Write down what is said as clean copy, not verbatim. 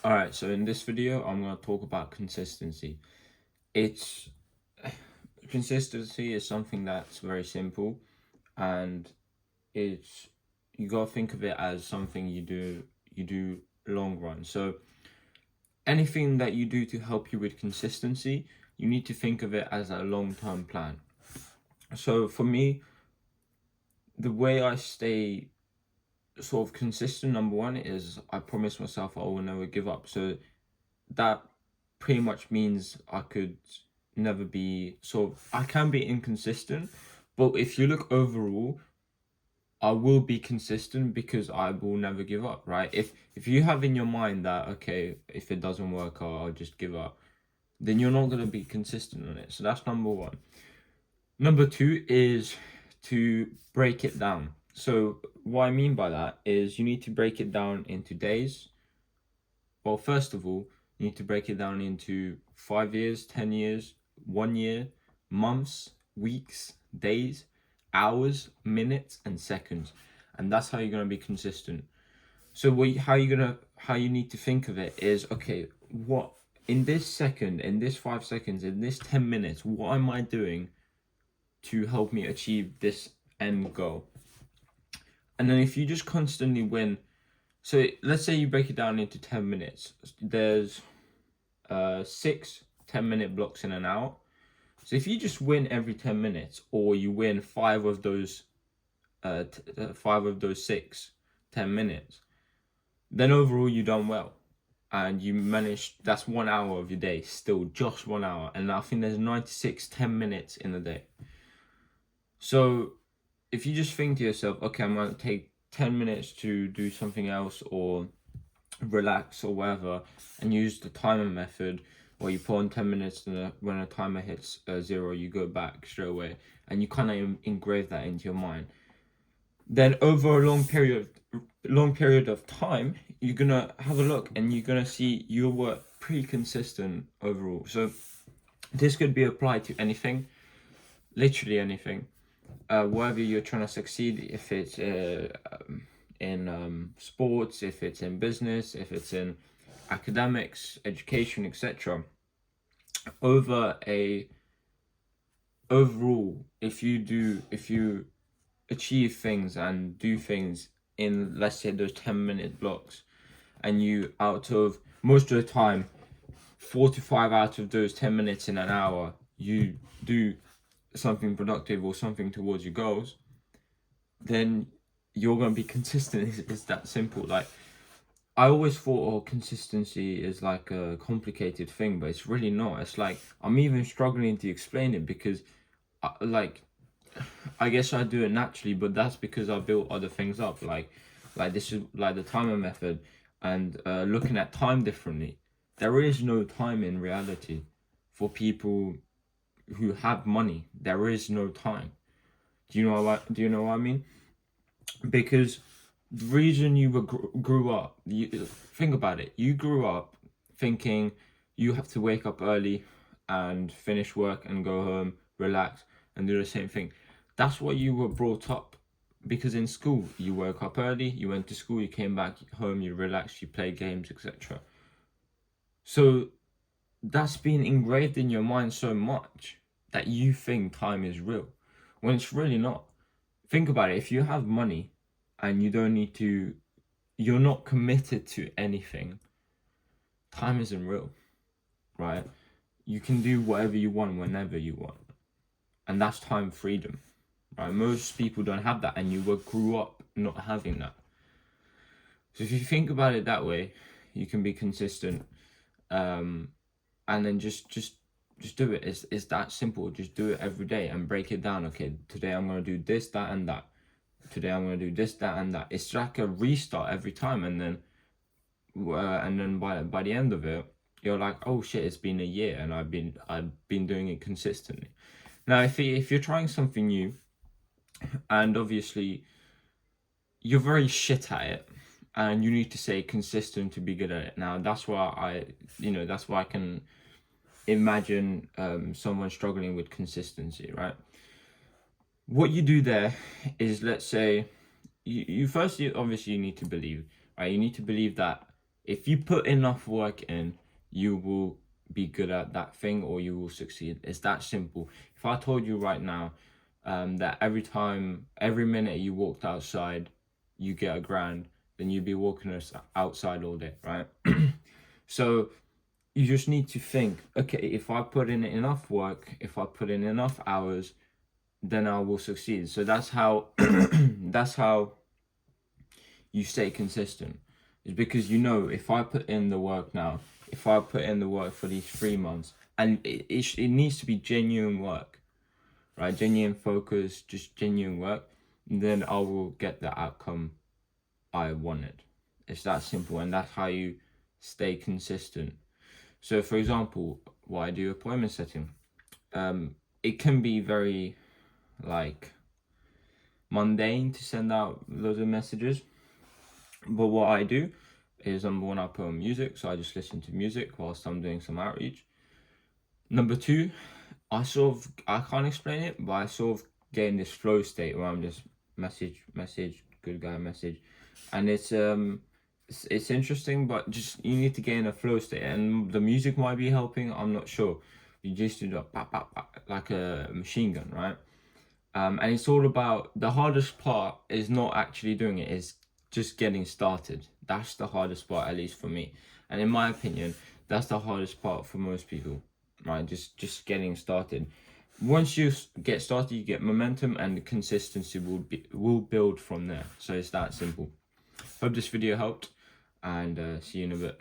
Alright, so in this video, I'm going to talk about consistency. It's Consistency is something that's very simple, and it's you got to think of it as something you do long run. So anything that you do to help you with consistency, you need to think of it as a long-term plan. So for me, the way I stay sort of consistent, number one, is I promise myself I will never give up. So that pretty much means I could never be I can be inconsistent, but if you look overall, I will be consistent because I will never give up, right? If you have in your mind that, okay, if it doesn't work, I'll just give up, then you're not going to be consistent on it. So that's number one. Number two is to break it down. So what I mean by that is you need to break it down into days. Well, first of all, you need to break it down into 5 years, 10 years, 1 year, months, weeks, days, hours, minutes, and seconds. And that's how you're going to be consistent. So how you need to think of it is, okay, what in this second, in this 5 seconds, in this 10 minutes, what am I doing to help me achieve this end goal? And then if you just constantly win, so let's say you break it down into 10 minutes. There's 6 10-minute blocks in an hour. So if you just win every 10 minutes, or you win five of those 6 10 minutes, then overall you done well, and you managed. That's 1 hour of your day, still just 1 hour, and I think there's 96 10 minutes in a day. So if you just think to yourself, okay, I'm going to take 10 minutes to do something else or relax or whatever, and use the timer method, where you put on 10 minutes, and when a timer hits 0, you go back straight away, and you kind of engrave that into your mind. Then over a long period of time, you're gonna have a look, and you're gonna see you were pretty consistent overall. So this could be applied to anything, literally anything, wherever you're trying to succeed. If it's in sports, if it's in business, if it's in academics, education, etc. Overall, if you achieve things and do things in, let's say, those 10-minute blocks, and you, out of most of the time, 4 to 5 out of those 10 minutes in an hour, you do something productive or something towards your goals, then you're going to be consistent. It's that simple. Like, I always thought, oh, consistency is like a complicated thing, but it's really not. It's like, I'm even struggling to explain it, because I guess I do it naturally, but that's because I built other things up. Like this is like the timer method, and looking at time differently. There is no time in reality for people who have money. There is no time. Do you know what I mean? Because the reason you grew up, think about it. You grew up thinking you have to wake up early and finish work and go home, relax, and do the same thing. That's what you were brought up. Because in school, you woke up early, you went to school, you came back home, you relaxed, you played games, etc. So that's been engraved in your mind so much that you think time is real, when it's really not. Think about it. If you have money and you're not committed to anything, time isn't real, right? You can do whatever you want whenever you want, and that's time freedom, right? Most people don't have that, and you grew up not having that. So if you think about it that way, you can be consistent, and then just do it. It's that simple. Just do it every day and break it down. Okay, today I'm going to do this, that, and that. Today I'm going to do this, that, and that. It's like a restart every time, and then by the end of it, you're like, oh shit, it's been a year, and I've been doing it consistently. Now, if you're trying something new, and obviously you're very shit at it, and you need to stay consistent to be good at it. Now, that's why I can imagine someone struggling with consistency, right? What you do there is, let's say, you obviously need to believe, right? You need to believe that If you put enough work in, you will be good at that thing, or you will succeed. It's that simple. If I told you right now that every minute you walked outside, you get £1,000, then you'd be walking outside all day, right? So you just need to think, okay, if I put in enough work, if I put in enough hours, then I will succeed. So that's how that's how you stay consistent. Is because if I put in the work now, if I put in the work for these 3 months, and it needs to be genuine work, right? Genuine focus, just genuine work, then I will get the outcome I wanted. It's that simple, and that's how you stay consistent. So, for example, what I do appointment setting, it can be very like mundane to send out loads of messages, but what I do is number one, I put on music, so I just listen to music whilst I'm doing some outreach. Number two, I can't explain it, but I sort of get in this flow state where I'm just message, good guy message, and it's interesting, but just you need to get in a flow state, and the music might be helping. I'm not sure. You just do that pop, pop, pop, like a machine gun, right? And it's all about, the hardest part is not actually doing it, is just getting started. That's the hardest part, at least for me. And in my opinion, that's the hardest part for most people, right? Just getting started. Once you get started, you get momentum, and the consistency will build from there. So it's that simple. Hope this video helped, and see you in a bit.